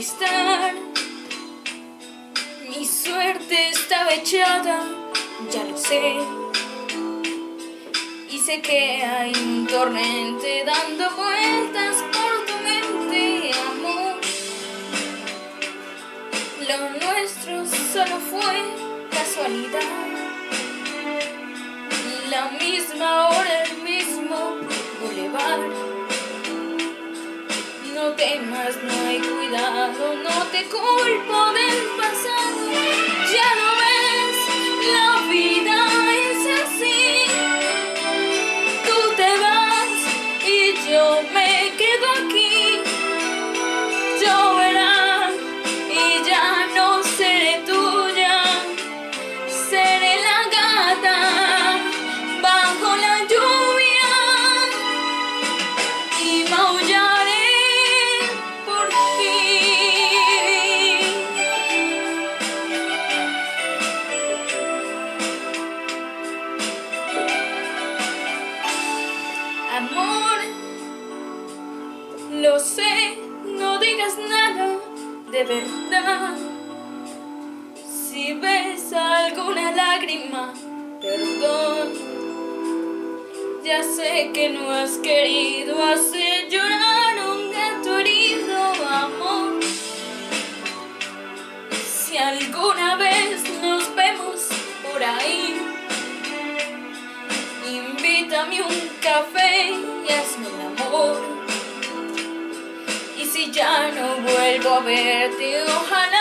conquistar. Mi suerte estaba echada, ya lo sé. Y sé que hay un torrente dando vueltas por tu mente, amor. Lo nuestro solo fue casualidad. La misma hora, el mismo bulevar. No temas, no hay cuidado, no te culpo del pasado. Ya lo ves, la vida es así. Tú te vas y yo me quedo aquí. Lloverá y ya no seré tuya. Seré la gata bajo la lluvia y maullaré por ti. Amor, lo sé, no digas nada de verdad. Si ves alguna lágrima, perdón. Ya sé que no has querido hacer llorar a un gato herido, amor. Si alguna vez nos vemos por ahí, invítame un café y hazme el amor. Y si ya no vuelvo a verte, ojalá